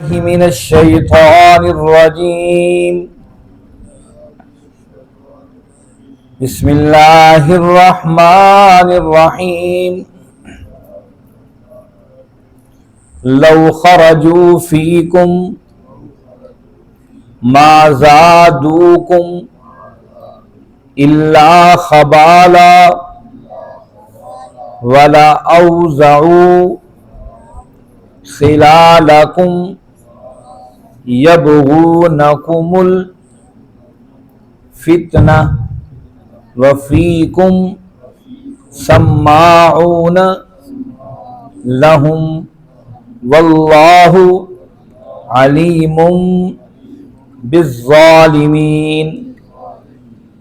من الشيطان الرجيم. بسم الله الرحمن الرحيم. لو خرجوا فيكم ما زادوكم إلا خبالا ولا أوزعوا خلالكم يبغونكم الفتنة وفيكم سماعون لهم والله عليم بالظالمين.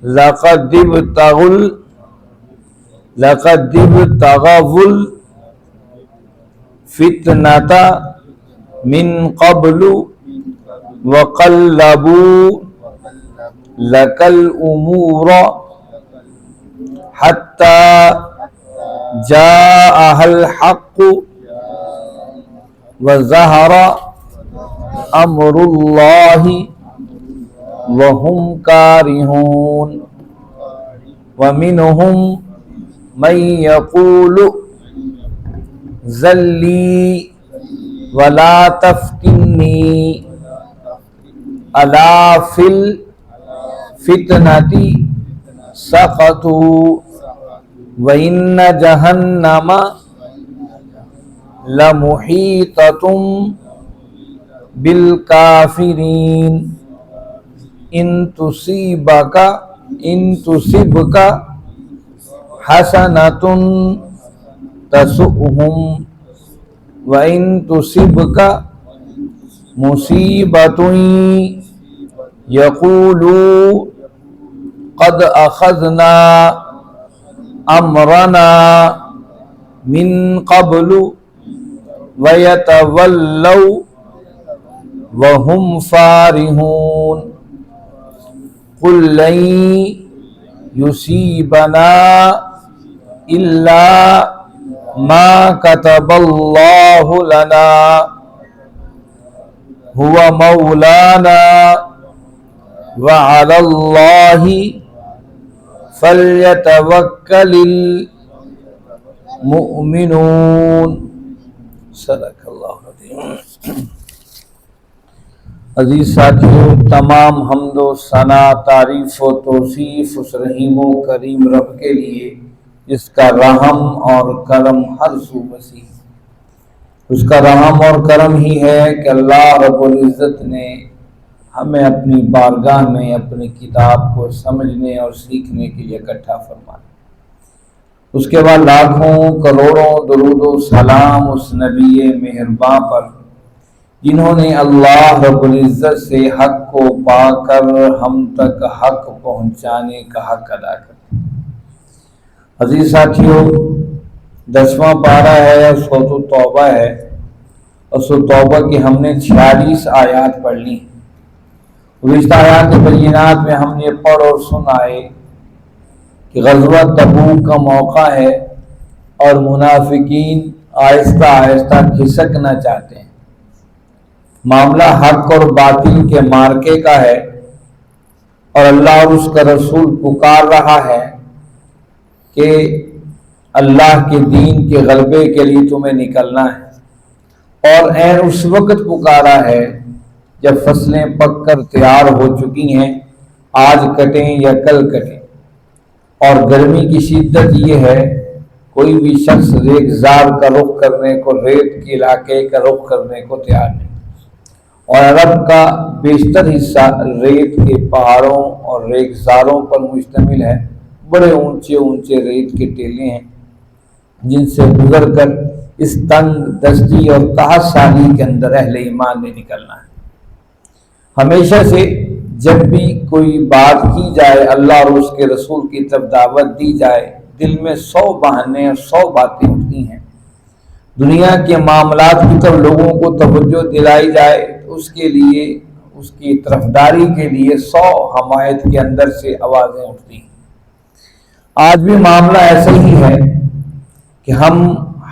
لقد ابتغوا الفتنة من قبل وقلبوا لك الأمور حتى جاءها الحق وظهر أمر الله وهم كارهون. ومنهم من يقول ذلي ولا تفتني ألا في الفتنة سقطوا وإن جهنم لمحيطة بالكافرين. إن تصبك حسنة تسؤهم وإن تصبك مصيبة يقولوا قد أخذنا أمرنا من قبل ويتولوا وهم فارحون. قل لن يصيبنا إلا ما كتب الله لنا هو مولانا وعلى الله فليتوكل المؤمنون. صدق اللہ العظیم. عزیز ساتھیوں، تمام حمد و ثنا، تعریف و توصیف اس رحیم و کریم رب کے لیے جس کا رحم اور کرم ہر سو وسیع. اس کا رحم اور کرم ہی ہے کہ اللہ رب العزت نے ہمیں اپنی بارگاہ میں اپنی کتاب کو سمجھنے اور سیکھنے کے لیے اکٹھا فرمایا. اس کے بعد لاکھوں کروڑوں درود و سلام اس نبی مہرباں پر جنہوں نے اللہ رب العزت سے حق کو پا کر ہم تک حق پہنچانے کا حق ادا کر. عزیز ساتھیوں، 10واں پارہ ہے اور سورۃ التوبہ ہے، اور سورۃ توبہ کی ہم نے 46 آیات پڑھ لی. گزشتہ آیات بینات میں ہم نے پڑھ اور سن آئے کہ غزوہ تبوک کا موقع ہے اور منافقین آہستہ آہستہ کھسکنا چاہتے ہیں. معاملہ حق اور باطل کے مارکے کا ہے اور اللہ اور اس کا رسول پکار رہا ہے کہ اللہ کے دین کے غلبے کے لیے تمہیں نکلنا ہے، اور عین اس وقت پکارا ہے جب فصلیں پک کر تیار ہو چکی ہیں، آج کٹیں یا کل کٹیں. اور گرمی کی شدت یہ ہے کوئی بھی شخص ریگزار کا رخ کرنے کو، ریت کے علاقے کا رخ کرنے کو تیار نہیں. اور عرب کا بیشتر حصہ ریت کے پہاڑوں اور ریگزاروں پر مشتمل ہے. بڑے اونچے اونچے ریت کے ٹیلے ہیں جن سے گزر کر اس تنگ دستی اور قحط سالی کے اندر اہل ایمان نے نکلنا ہے. ہمیشہ سے جب بھی کوئی بات کی جائے، اللہ اور اس کے رسول کی طرف دعوت دی جائے، دل میں 100 بہانے اور 100 باتیں اٹھتی ہیں. دنیا کے معاملات کی طرف لوگوں کو توجہ دلائی جائے، اس کے لیے، اس کی طرفداری کے لیے 100 حمایت کے اندر سے آوازیں اٹھتی ہیں. آج بھی معاملہ ایسا ہی ہے کہ ہم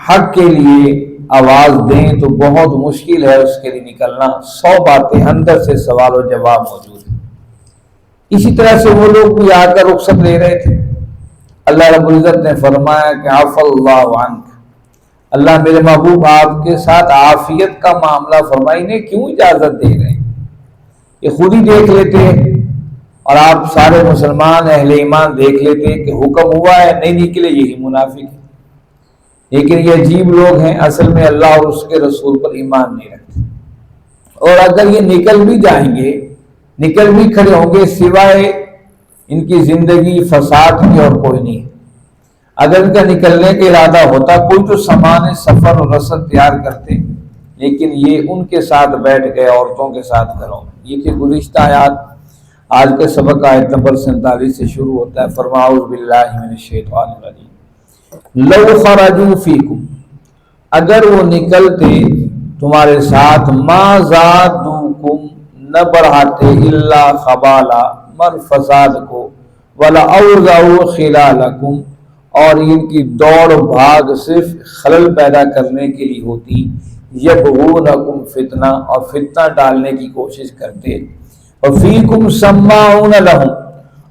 حق کے لیے آواز دیں تو بہت مشکل ہے اس کے لیے نکلنا، 100 باتیں اندر سے سوال و جواب موجود ہیں۔ اسی طرح سے وہ لوگ بھی آ کر رخصت لے رہے تھے، اللہ رب العزت نے فرمایا کہ عفا اللہ عنک، اللہ میرے محبوب آپ کے ساتھ عافیت کا معاملہ فرمائی نے کیوں اجازت دے رہے ہیں؟ یہ خود ہی دیکھ لیتے اور آپ سارے مسلمان اہل ایمان دیکھ لیتے کہ حکم ہوا ہے، نہیں نکلے، یہی منافق ہے۔ لیکن یہ عجیب لوگ ہیں، اصل میں اللہ اور اس کے رسول پر ایمان نہیں رکھتے، اور اگر یہ نکل بھی جائیں گے، نکل بھی کھڑے ہوں گے، سوائے ان کی زندگی فساد کی اور کوئی نہیں۔ اگر ان کا نکلنے کا ارادہ ہوتا، کوئی تو سامان سفر اور رسد تیار کرتے، لیکن یہ ان کے ساتھ بیٹھ گئے، عورتوں کے ساتھ گھروں میں۔ یہ کہ گزشتہ آیات، آج کے سبق آیت نمبر 47 سے شروع ہوتا ہے، فرمایا اعوذ باللہ من الشیطان الرجیم لو خرجوا فیکم، اگر وہ نکلتے تمہارے ساتھ، ما زادوکم، نہ بڑھاتے، الا خبالا، مر فساد کو، ولا اوضعوا خلالکم، اور ان کی دوڑ بھاگ صرف خلل پیدا کرنے کے لیے ہوتی، یبغونکم فتنہ، اور فتنہ ڈالنے کی کوشش کرتے، وفیکم سماعون لہم،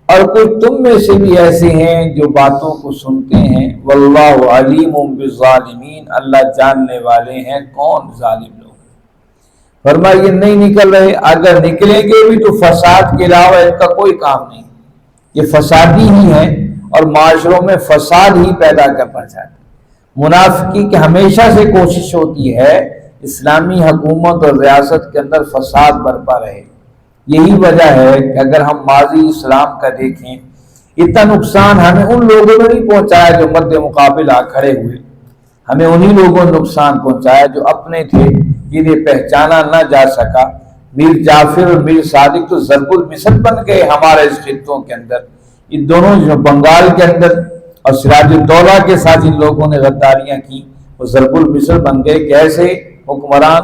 اور کوئی تم میں سے بھی ایسے ہیں جو باتوں کو سنتے ہیں، واللہ علیم بالظالمین، اللہ جاننے والے ہیں کون ظالم لوگ۔ فرمایا یہ نہیں نکل رہے، اگر نکلیں گے بھی تو فساد کے علاوہ ان کا کوئی کام نہیں، یہ فسادی ہی ہیں اور معاشروں میں فساد ہی پیدا کرنا چاہتے۔ منافقی کی ہمیشہ سے کوشش ہوتی ہے اسلامی حکومت اور ریاست کے اندر فساد برپا رہے۔ یہی وجہ ہے کہ اگر ہم ماضی اسلام کا دیکھیں، اتنا نقصان ہمیں ان لوگوں نے نہیں پہنچایا جو مد مقابل آ کھڑے ہوئے، ہمیں انہی لوگوں نے نقصان پہنچایا جو اپنے تھے، جنہیں پہچانا نہ جا سکا۔ میر جعفر اور میر صادق تو ضرب المثل بن گئے ہمارے اس خطوں کے اندر، یہ دونوں جو بنگال کے اندر اور سراج الدولہ کے ساتھ ان لوگوں نے غداریاں کی، وہ ضرب المثل بن گئے کہ ایسے حکمران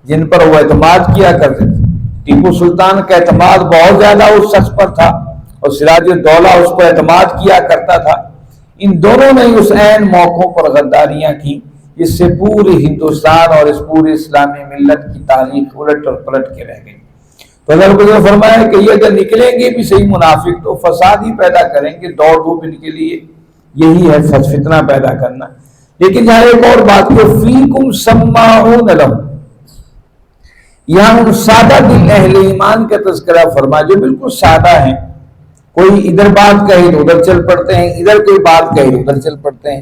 جن پر وہ اعتماد کیا کرتے تھے۔ ٹیپو سلطان کا اعتماد بہت زیادہ اس شخص پر تھا اور سراج الدولہ اس پر اعتماد کیا کرتا تھا۔ ان دونوں نے اس عین موقعوں پر غداریاں کی جس سے پورے ہندوستان اور اس پورے اسلامی ملت کی تاریخ الٹ اور پلٹ کے رہ گئی۔ تو حضرت نے فرمایا کہ یہ اگر نکلیں گے بھی صحیح منافق تو فساد ہی پیدا کریں گے، دوڑ دھوپ ان کے لیے یہی ہے، فتنہ پیدا کرنا۔ لیکن یہاں ایک اور بات کہ فیکم سماعون لہم، یہاں ان سادہ دل اہل ایمان کا تذکرہ فرمایا جو بالکل سادہ ہیں، کوئی ادھر بات کہی تو ادھر چل پڑتے ہیں، ادھر کوئی بات کہی تو ادھر چل پڑتے ہیں۔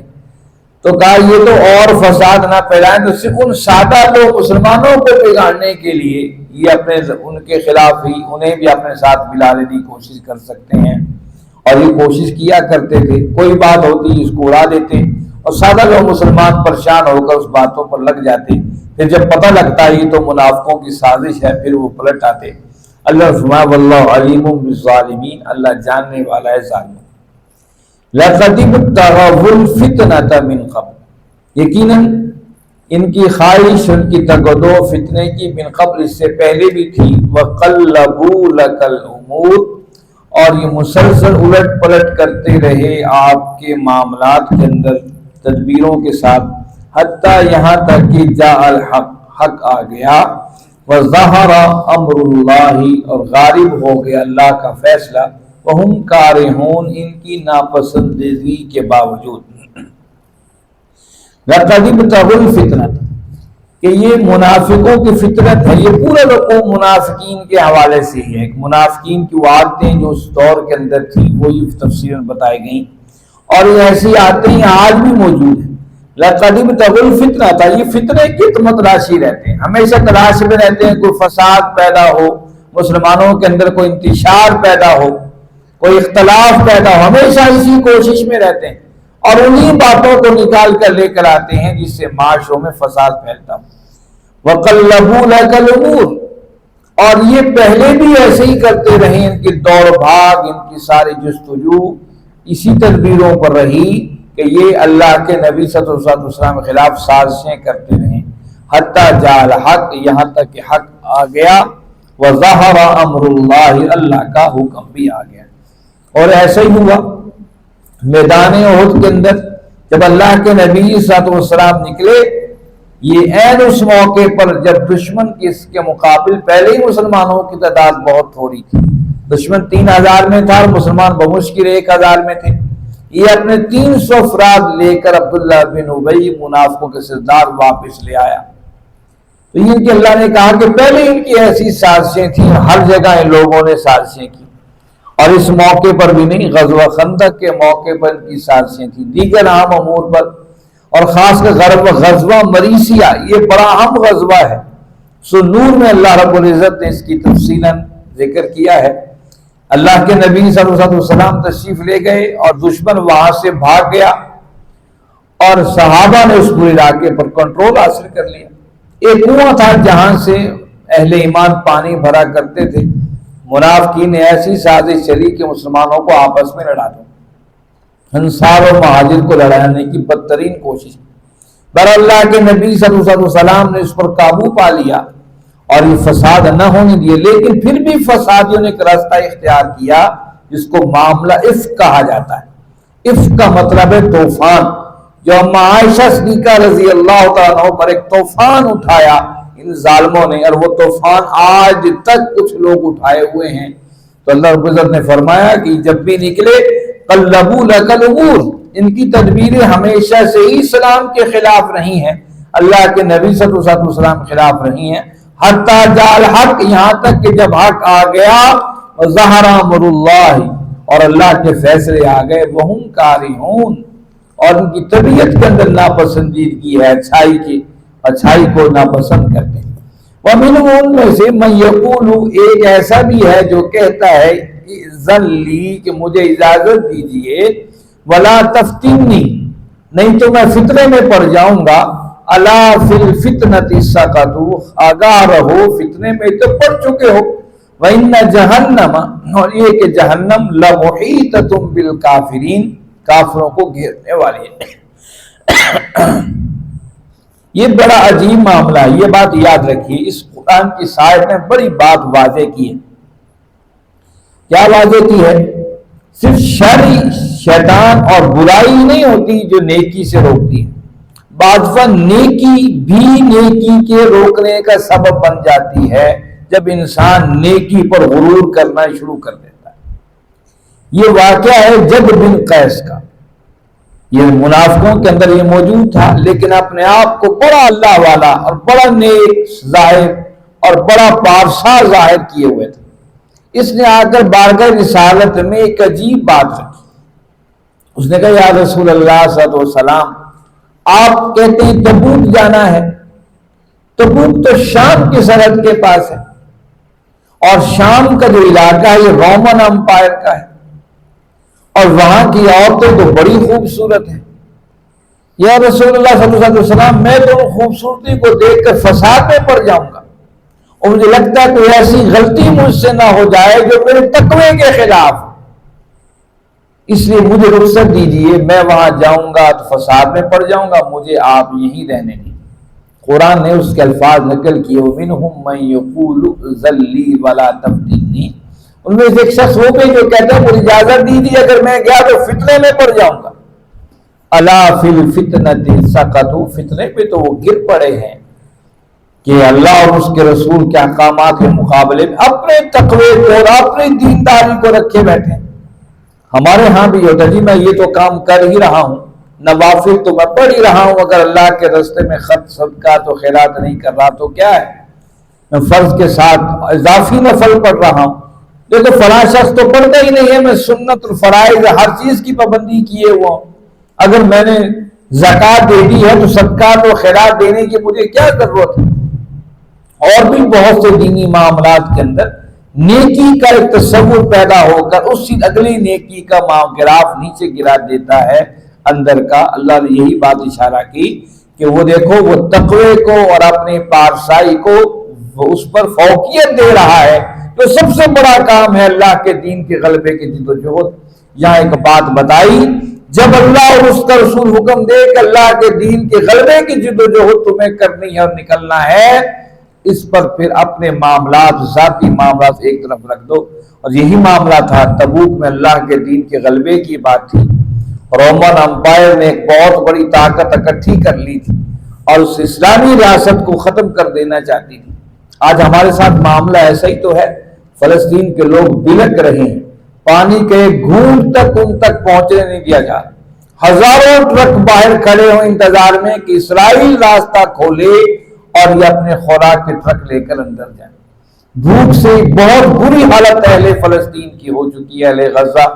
تو کہا یہ تو اور فساد نہ پھیلائیں، تو صرف ان سادہ لوگ مسلمانوں کو بگاڑنے کے لیے یہ اپنے ان کے خلاف ہی انہیں بھی اپنے ساتھ ملانے کی کوشش کر سکتے ہیں، اور یہ کوشش کیا کرتے تھے۔ کوئی بات ہوتی اس کو اڑا دیتے اور سادہ لوگ مسلمان پریشان ہو کر اس باتوں پر لگ جاتے، پھر جب پتہ لگتا ہے یہ تو منافقوں کی سازش ہے، پھر وہ پلٹ آتے۔ اللہ فرمایا واللہ علیم بالظالمین، اللہ جاننے والا ہے ظالموں۔ لَقَدِ ابْتَغَوُا الْفِتْنَةَ مِنْ قَبْلُ، یقیناً ان کی خواہش، ان کی تگدو فتنے کی من قبل، اس سے پہلے بھی تھی۔ وَقَلَّبُوا لَكَ الْأُمُورَ، اور یہ مسلسل الٹ پلٹ کرتے رہے آپ کے معاملات کے اندر تدبیروں کے ساتھ، حتیٰ یہاں تک کہ جاء الحق، حق آ گیا، وظہر امر اللہ، اور غالب ہو گیا اللہ کا فیصلہ، وہم کارہون، ان کی ناپسندیدگی کے باوجود۔ لَقَدِ ابْتَغَوُا الْفِتْنَةَ، کہ یہ منافقوں کی فطرت ہے، یہ پورے رقوع منافقین کے حوالے سے ہی ہے۔ منافقین کی وہ عادتیں جو اس دور کے اندر تھی وہی تفصیلاً بتائی گئیں، اور یہ ایسی عادتیں آج بھی موجود ہیں۔ لَقَدِ ابْتَغَوُا الْفِتْنَةَ، یہ فتنے کی تلاشی رہتے ہیں، ہمیشہ تلاش میں رہتے ہیں، کوئی فساد پیدا ہو، مسلمانوں کے اندر کوئی انتشار پیدا ہو، کوئی اختلاف پیدا ہو، ہمیشہ اسی کوشش میں رہتے ہیں، اور انہی باتوں کو نکال کر لے کر آتے ہیں جس سے معاشروں میں فساد پھیلتا ہو۔ وَقَلَّبُوا لَكَ الْأُمُورَ، اور یہ پہلے بھی ایسے ہی کرتے رہے، ان کی دوڑ بھاگ، ان کی ساری جستجو اسی تدبیروں پر رہی کہ یہ اللہ کے نبی صلی اللہ علیہ وسلم کے خلاف سازشیں کرتے رہے، حتیٰ جاء الحق، یہاں تک کہ حق آ گیا، وظہر امر اللہ، اللہ کا حکم بھی آ گیا۔ اور ایسا ہی ہوا میدان احد کے اندر، جب اللہ کے نبی صلی اللہ علیہ وسلم نکلے یہ عین اس موقع پر جب دشمن کی اس کے مقابل پہلے ہی مسلمانوں کی تعداد بہت تھوڑی تھی. دشمن 3000 میں تھا اور مسلمان بمشکل 1000 میں تھے. یہ اپنے 300 افراد لے کر عبداللہ بن ابی منافقوں کے سردار واپس لے آیا. تو ان کے اللہ نے کہا کہ پہلے ان کی ایسی سازشیں تھیں، ہر جگہ ان لوگوں نے سازشیں کی، اور اس موقع پر بھی نہیں، غزوہ خندق کے موقع پر ان کی سازشیں تھیں، دیگر اہم امور پر، اور خاص کر غزوہ مریسیہ یہ بڑا اہم غزوہ ہے. سو نور میں اللہ رب العزت نے اس کی تفصیلاً ذکر کیا ہے. اللہ کے نبی صلی اللہ علیہ وسلم تشریف لے گئے اور دشمن وہاں سے بھاگ گیا اور صحابہ نے اس پورے علاقے پر کنٹرول حاصل کر لیا. ایک کنواں تھا جہاں سے اہل ایمان پانی بھرا کرتے تھے. منافقین نے ایسی سازش چلی کہ مسلمانوں کو آپس میں لڑا دو. انصار اور مہاجر کو لڑانے کی بدترین کوشش. بہر اللہ کے نبی صلی اللہ علیہ وسلم نے اس پر قابو پا لیا اور یہ فساد نہ ہونے دیے. لیکن پھر بھی فسادیوں نے ایک راستہ اختیار کیا جس کو معاملہ افک کہا جاتا ہے. افک کا مطلب ہے طوفان. جو اما عائشہ صدیقہ رضی اللہ تعالیٰ عنہ پر ایک طوفان اٹھایا ان ظالموں نے، اور وہ طوفان آج تک کچھ لوگ اٹھائے ہوئے ہیں. تو اللہ رب العزت نے فرمایا کہ جب بھی نکلے قلبوا لک الامور، ان کی تدبیریں ہمیشہ سے ہی اسلام کے خلاف رہی ہیں، اللہ کے نبی صلی اللہ علیہ وسلم کے خلاف رہی ہیں. حتی جاء الحق، یہاں تک کہ جب حق آ گیا، ظہر امر اللہ، اور اللہ کے فیصلے آ گئے، وہم کارہون، اور ان کی طبیعت کے اندر ناپسندیدگی ہے اچھائی کی، اچھائی کو ناپسند کرتے ہیں. ومنہم، ان میں سے من یقول، ایک ایسا بھی ہے جو کہتا ہے اذن لی، کہ مجھے اجازت دیجئے، ولا تفتنی، نہیں تو میں فتنے میں پڑ جاؤں گا. الا فی الفتنۃ سقطوا، آگاہ رہو فتنے میں تو پڑ چکے ہو. وَإِنَّ جَهَنَّمَ، اور یہ کہ جہنم لَمُحِيطَةٌ بِالْكَافِرِينَ، کافروں کو گھیرنے والی ہے. یہ بڑا عجیب معاملہ ہے، یہ بات یاد رکھیے. اس قرآن کی آیت نے بڑی بات واضح کی ہے. کیا واضح کی ہے؟ صرف شر، شیطان اور برائی نہیں ہوتی جو نیکی سے روکتی ہے، بعض دفعہ نیکی بھی نیکی کے روکنے کا سبب بن جاتی ہے جب انسان نیکی پر غرور کرنا شروع کر دیتا ہے. یہ واقعہ ہے جد بن قیس کا. یہ منافقوں کے اندر یہ موجود تھا، لیکن اپنے آپ کو بڑا اللہ والا اور بڑا نیک ظاہر اور بڑا پارسا ظاہر کیے ہوئے تھے. اس نے آ کر بارگاہ رسالت میں ایک عجیب بات رکھی. اس نے کہا یا رسول اللہ صلی اللہ علیہ وسلم، آپ کہتے ہیں تبوک جانا ہے. تبوک تو شام کی سرحد کے پاس ہے، اور شام کا جو علاقہ ہے یہ رومن امپائر کا ہے، اور وہاں کی عورتیں تو بڑی خوبصورت ہیں. یا رسول اللہ صلی اللہ علیہ وسلم، میں تو خوبصورتی کو دیکھ کر فساد میں پڑ جاؤں گا، اور مجھے لگتا ہے کوئی ایسی غلطی مجھ سے نہ ہو جائے جو میرے تقوی کے خلاف، اس لیے مجھے رخصت دیجیے، میں وہاں جاؤں گا تو فساد میں پڑ جاؤں گا، مجھے آپ یہیں رہنے دیں. قرآن نے اس کے الفاظ نقل کیے، وَمِنْهُمْ مَنْ يَقُولُ ذَلِّي وَلَا تَفْتِنِّي، ان میں سے ایک شخص وہ بھی جو کہتا ہے مجھے اجازت دیجیے، اگر میں گیا تو فتنے میں پڑ جاؤں گا. الا فی الفتنۃ سقطوا، فتنے پہ تو وہ گر پڑے ہیں کہ اللہ اور اس کے رسول کے احکامات کے مقابلے میں اپنے تقوی کو اور اپنی دینداری کو رکھے بیٹھے. ہمارے ہاں بھی ہوتا جی میں یہ تو کام کر ہی رہا ہوں، نوافل تو میں پڑھ ہی رہا ہوں، اگر اللہ کے راستے میں خرچ صدقہ تو خیرات نہیں کر رہا تو کیا ہے، میں فرض کے ساتھ اضافی نفل پڑھ رہا ہوں. تو فلاں شخص تو پڑھتا ہی نہیں ہے، میں سنت اور فرائض ہر چیز کی پابندی کیے ہوا ہوں، اگر میں نے زکوٰۃ دے دی ہے تو صدقات و خیرات دینے کی مجھے کیا ضرورت ہے. اور بھی بہت سے دینی معاملات کے اندر نیکی کا ایک تصور پیدا ہو کر اس سے اگلی نیکی کا گراف نیچے گرا دیتا ہے اندر کا. اللہ نے یہی بات اشارہ کی کہ وہ دیکھو وہ تقوی کو اور اپنی پارسائی کو وہ اس پر فوقیت دے رہا ہے، تو سب سے بڑا کام ہے اللہ کے دین کے غلبے کی جد و جہد. یہاں ایک بات بتائی، جب اللہ اور اس کا رسول حکم دے کہ اللہ کے دین کے غلبے کی جد و جہد تمہیں کرنی ہے اور نکلنا ہے، اس پر پھر اپنے معاملات، ذاتی معاملات ایک طرف رکھ دو. اور یہی معاملہ تھا تبوک میں اللہ کے دین کے غلبے کی بات تھی. رومن امپائر نے ایک بہت بڑی طاقت اکٹھی کر لی تھی، اور اس اسلامی ریاست کو ختم کر دینا چاہتی تھی۔ آج ہمارے ساتھ معاملہ ایسا ہی تو ہے، فلسطین کے لوگ بلک رہے ہیں، پانی کے گھونٹ تک ان تک پہنچنے نہیں دیا جا رہا، ہزاروں ٹرک باہر کھڑے ہوں انتظار میں کہ اسرائیل راستہ کھولے اور یہ اپنے خوراک کے ٹرک لے کر اندر جائیں۔ بھوک سے بہت بری حالت اہل فلسطین کی ہو چکی ہے، اہل غزہ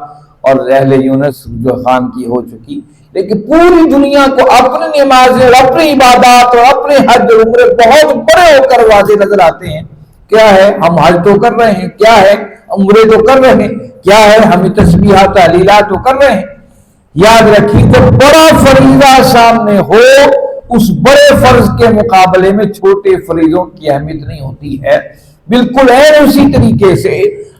اور اہل یونس جو خان کی ہو چکی، لیکن پوری دنیا کو اپنی نمازیں اور اپنی عبادات اور اپنے حج اور عمرے بہت بڑے ہو کر واضح نظر آتے ہیں۔ کیا ہے؟ ہم حج تو کر رہے ہیں، کیا ہے؟ عمرے تو کر رہے ہیں، کیا ہے؟ ہم تسبیحات تحلیلات تو کر رہے ہیں۔ یاد رکھیے جب بڑا فریضہ سامنے ہو، اس بڑے فرض کے مقابلے میں چھوٹے فریضوں کی اہمیت نہیں ہوتی ہے۔ بالکل ہے اسی طریقے سے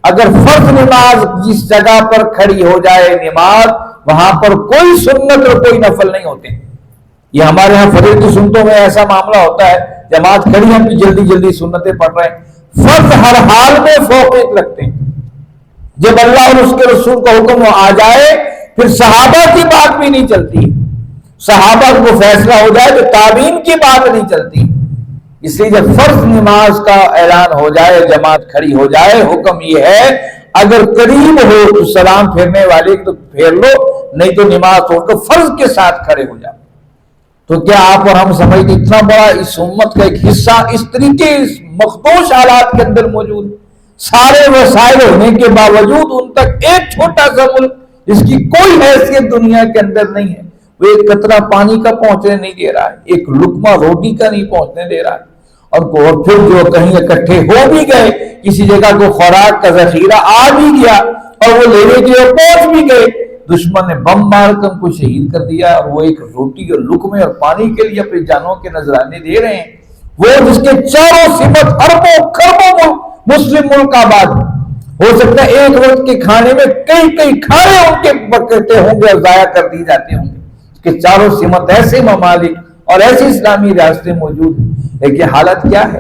اگر فرض نماز جس جگہ پر کھڑی ہو جائے نماز، وہاں پر کوئی سنت اور کوئی نفل نہیں ہوتے۔ یہ ہمارے ہاں فجر کی سنتوں میں ایسا معاملہ ہوتا ہے، جماعت کھڑی ہم بھی جلدی جلدی سنتیں پڑھ رہے ہیں۔ فرض ہر حال میں فوقیت رکھتے ہیں۔ جب اللہ اور اس کے رسول کا حکم آ جائے پھر صحابہ کی بات بھی نہیں چلتی، صحابہ کو فیصلہ ہو جائے تو تابعین کی بات نہیں چلتی۔ اس لیے جب فرض نماز کا اعلان ہو جائے، جماعت کھڑی ہو جائے، حکم یہ ہے اگر قریب ہو تو سلام پھیرنے والے تو پھیر لو، نہیں تو نماز چھوڑ کر فرض کے ساتھ کھڑے ہو جاؤ۔ تو کیا آپ اور ہم سمجھتے اتنا بڑا اس امت کا ایک حصہ اس طریقے اس مخدوش حالات کے اندر موجود ہے، سارے وسائل ہونے کے باوجود ان تک ایک چھوٹا سا ملک جس کی کوئی حیثیت دنیا کے اندر نہیں ہے، وہ ایک قطرہ پانی کا پہنچنے نہیں دے رہا ہے، ایک لقمہ روٹی کا نہیں پہنچنے دے رہا ہے، اور پھر جو کہیں اکٹھے ہو بھی گئے، کسی جگہ کو خوراک کا ذخیرہ آ بھی گیا اور وہ لینے کے لیے پہنچ بھی گئے، دشمن نے بم مار کر ان کو شہید کر دیا، اور وہ ایک روٹی اور لقمے اور پانی کے لیے اپنی جانوں کے نذرانے دے رہے ہیں۔ وہ جس کے چاروں سمت اربوں خربوں مسلم ملک آباد، ہو سکتا ہے ایک وقت کے کھانے میں کئی کئی کھانے ان کے بکتے ہوں گے اور ضائع کر دی جاتے ہوں گے، اس کے چاروں سمت ایسے ممالک اور ایسی اسلامی ریاستیں موجود ہیں، لیکن حالت کیا ہے؟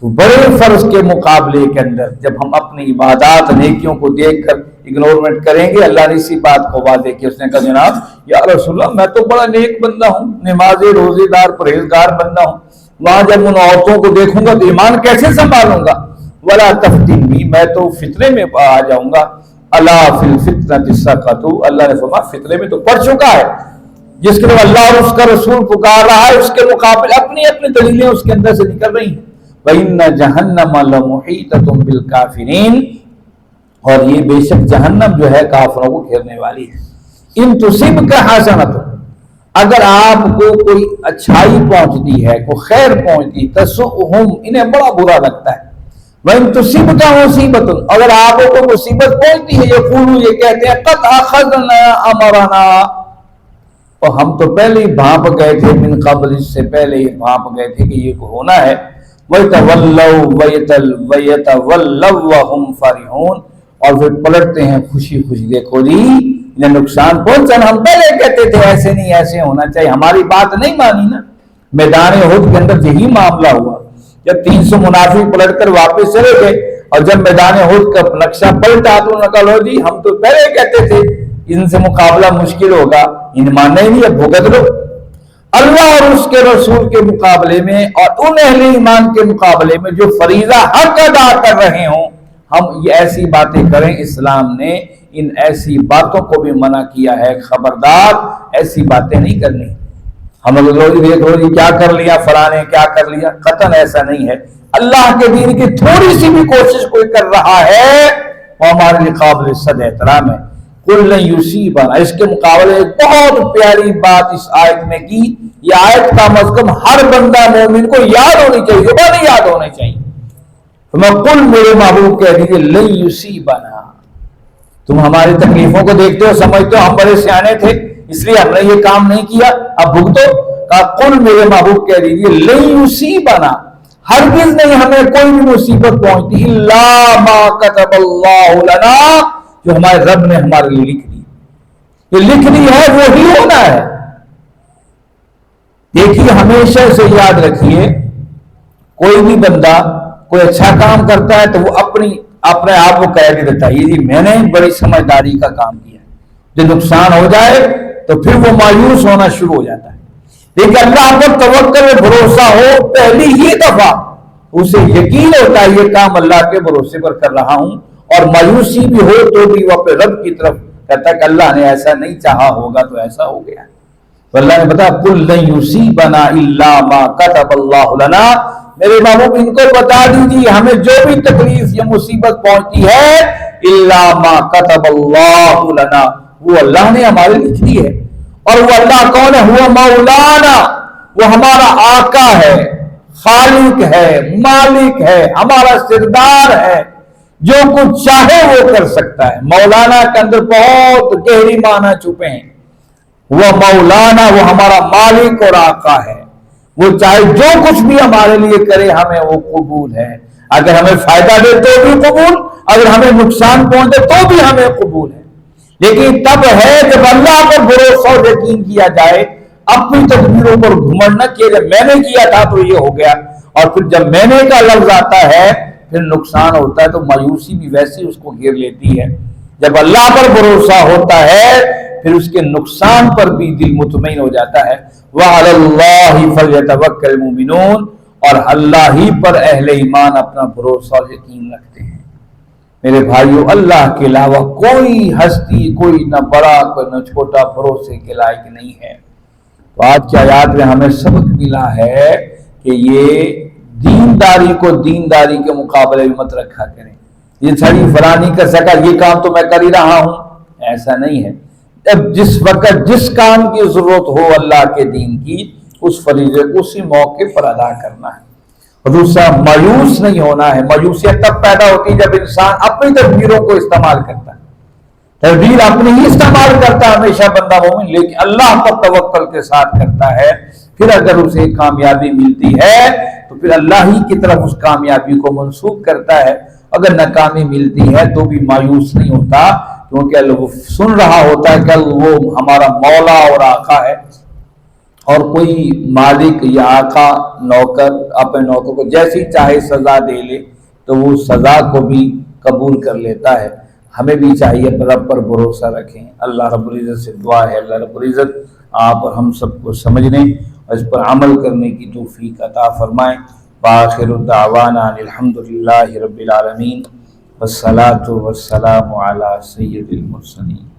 تو بڑے فرض کے مقابلے کے اندر جب ہم اپنی عبادات نیکیوں کو دیکھ کر اگنورمنٹ کریں گے، اللہ نے اسی بات کو واضح کیا، اس نے کہا جناب یا رسول اللہ میں تو بڑا نیک بندہ ہوں، نمازی روزے دار پرہیزگار بندہ ہوں، وہاں جب ان عورتوں کو دیکھوں گا تو ایمان کیسے سنبھالوں گا؟ ولا تفتنی، میں تو فتنے میں آ جاؤں گا۔ الا فی الفتنۃ سقطوا، اللہ نے فرمایا فتنے میں تو پڑ چکا ہے۔ جس کے لیے اللہ اور اس کا رسول پکار رہا ہے، اس کے مقابلے اپنی اپنی دلیلیں اس کے اندر سے نکل رہی ہیں۔ وَإِنَّ جَهَنَّمَ لَمُحِيطَةٌ بِالْكَافِرِينَ، اور یہ بے شک جہنم جو ہے کافروں کو گھیرنے والی ہے۔ ان تصبک حسنۃ، اگر آپ کو کوئی اچھائی پہنچتی ہے، کوئی خیر پہنچتی، تسؤہم، انہیں بڑا برا لگتا ہے۔ وَإِن تُصِبْكَ مُصِیبَةٌ، اگر آپ کو مصیبت پہنچتی ہے، یقولوا، یہ کہتے ہیں قد اخذنا امرنا، اور ہم تو پہلے ہی بھانپ گئے تھے، من قبل، اس سے پہلے ہی بھانپ گئے تھے کہ یہ ہونا ہے۔ وَيَتَوَلَّوْا وَهُمْ فَرِحُونَ، اور پھر پلٹتے ہیں خوشی خوشی، دیکھو جی انہیں نقصان پہنچا، ہم پہلے کہتے تھے ایسے نہیں ایسے ہونا چاہیے، ہماری بات نہیں مانی نا۔ میدان احد کے اندر یہی معاملہ ہوا، جب 300 منافق پلٹ کر واپس چلے گئے، اور جب میدان احد کا نقشہ پلٹا تو انہوں نے کہا لو جی ہم تو پہلے کہتے تھے ان سے مقابلہ مشکل ہوگا، ان ماننا ہی نہیں، اب بھگت لو۔ اللہ اور اس کے رسول کے مقابلے میں اور ان اہل ایمان کے مقابلے میں جو فریضہ حق ادا کر رہے ہوں، ہم یہ ایسی باتیں کریں، اسلام نے ان ایسی باتوں کو بھی منع کیا ہے، خبردار ایسی باتیں نہیں کرنی۔ ہم لوگ دیکھ لو جی کیا کر لیا فلاں نے، کیا کر لیا، قطعاً ایسا نہیں ہے۔ اللہ کے دین کی تھوڑی سی بھی کوشش کوئی کر رہا ہے وہ ہمارے لیے قابل صد احترام ہے۔ قُلْ لَن يُصِيبَنَا، اس کے مقابلے ایک بہت پیاری بات اس آیت میں کی، یہ آیت کم از کم ہر بندہ مومن کو یاد ہونی چاہیے، زبان یاد ہونے چاہیے۔ تو میں قل، میرے محبوب کہہ دیجیے لن یصیبنا، تم ہماری تکلیفوں کو دیکھتے ہو، سمجھتے ہو ہم بڑے سیانے تھے اس لیے ہم نے یہ کام نہیں کیا، اب بھگتو۔ کہا قل، میرے محبوب کہہ دیجیے لن یصیبنا، ہرگز نہیں ہمیں کوئی بھی مصیبت پہنچتی، الا ما كتب اللہ لنا، جو ہمارے رب نے ہمارے لیے لکھ دی، یہ لکھ دی ہے وہی ہونا ہے۔ دیکھیے ہمیشہ سے یاد رکھیے، کوئی بھی بندہ کوئی اچھا کام کرتا ہے تو وہ اپنے آپ کو کہہ کے دیتا ہے یہ جی میں نے بڑی سمجھداری کا کام کیا، جو نقصان ہو جائے تو پھر وہ مایوس ہونا شروع ہو جاتا ہے۔ لیکن اللہ پر توکل و بھروسہ ہو پہلی ہی دفعہ اسے یقین ہوتا ہے یہ کام اللہ کے بھروسے پر کر رہا ہوں، اور مایوسی بھی ہو تو بھی وہ اپنے رب کی طرف کہتا ہے کہ اللہ نے ایسا نہیں چاہا ہوگا تو ایسا ہو گیا۔ تو اللہ نے بتایا قُل لَن يُصِيبَنَا إِلَّا مَا كَتَبَ اللَّهُ لَنَا، میرے محبوب ان کو بتا دیجیے ہمیں جو بھی تکلیف یا مصیبت پہنچتی ہے إِلَّا مَا كَتَبَ اللَّهُ لَنَا، وہ اللہ نے ہمارے لکھ دی ہے۔ اور وہ اللہ کون ہے؟ ہوا مولانا، وہ ہمارا آقا ہے، خالق ہے، مالک ہے، ہمارا سردار ہے، جو کچھ چاہے وہ کر سکتا ہے۔ مولانا کے اندر بہت گہری معنی چھپے ہیں۔ وہ مولانا، وہ ہمارا مالک اور آقا ہے، وہ چاہے جو کچھ بھی ہمارے لیے کرے ہمیں وہ قبول ہے۔ اگر ہمیں فائدہ دے تو بھی قبول، اگر ہمیں نقصان پہنچے تو بھی ہمیں قبول ہے۔ لیکن تب ہے جب اللہ پر بھروسہ اور یقین کیا جائے، اپنی تدبیروں پر گھمنڈ نہ کیا جائے میں نے کیا تھا تو یہ ہو گیا، اور پھر جب میں نے کا لفظ آتا ہے پھر نقصان ہوتا ہے تو مایوسی بھی ویسے اس کو گھیر لیتی ہے۔ جب اللہ پر بھروسہ ہوتا ہے پھر اس کے نقصان پر بھی دل مطمئن ہو جاتا ہے۔ وَعَلَى اللَّهِ فَلْيَتَوَكَّلِ الْمُؤْمِنُونَ، اور اللہ ہی پر اہل ایمان اپنا بھروسہ اور یقین رکھتے ہیں۔ میرے بھائیو، اللہ کے علاوہ کوئی ہستی، کوئی نہ بڑا کوئی نہ چھوٹا بھروسے کے لائق نہیں ہے۔ تو آج کی آیات میں ہمیں سبق ملا ہے کہ یہ دینداری کو دینداری کے مقابلے میں مت رکھا کریں۔ یہ چھڑی فلانی کر سکا، یہ کام تو میں کر ہی رہا ہوں، ایسا نہیں ہے۔ جب جس وقت جس کام کی ضرورت ہو اللہ کے دین کی، اس فریضے کو اسی موقع پر ادا کرنا ہے۔ اور دوسرا، مایوس نہیں ہونا ہے۔ مایوسیت تب پیدا ہوتی ہے جب انسان اپنی تدبیروں کو استعمال کرتا ہے۔ تدبیر اپنی ہی استعمال کرتا ہے ہمیشہ بندہ مومن، لیکن اللہ پر توکل کے ساتھ کرتا ہے، پھر اگر اسے کامیابی ملتی ہے تو پھر اللہ ہی کی طرف اس کامیابی کو منسوب کرتا ہے۔ اگر ناکامی ملتی ہے تو بھی مایوس نہیں ہوتا، کیونکہ وہ سن رہا ہوتا ہے کہ وہ ہمارا مولا اور آقا ہے، اور کوئی مالک یا آقا نوکر اپنے نوکر کو جیسی چاہے سزا دے لے تو وہ سزا کو بھی قبول کر لیتا ہے۔ ہمیں بھی چاہیے رب پر بھروسہ رکھیں۔ اللہ رب العزت سے دعا ہے اللہ رب العزت آپ اور ہم سب کو سمجھنے اور اس پر عمل کرنے کی توفیق عطا فرمائیں۔ وآخر دعوانا الحمد للہ رب العالمین، والصلاة والسلام علی سید المرسلین۔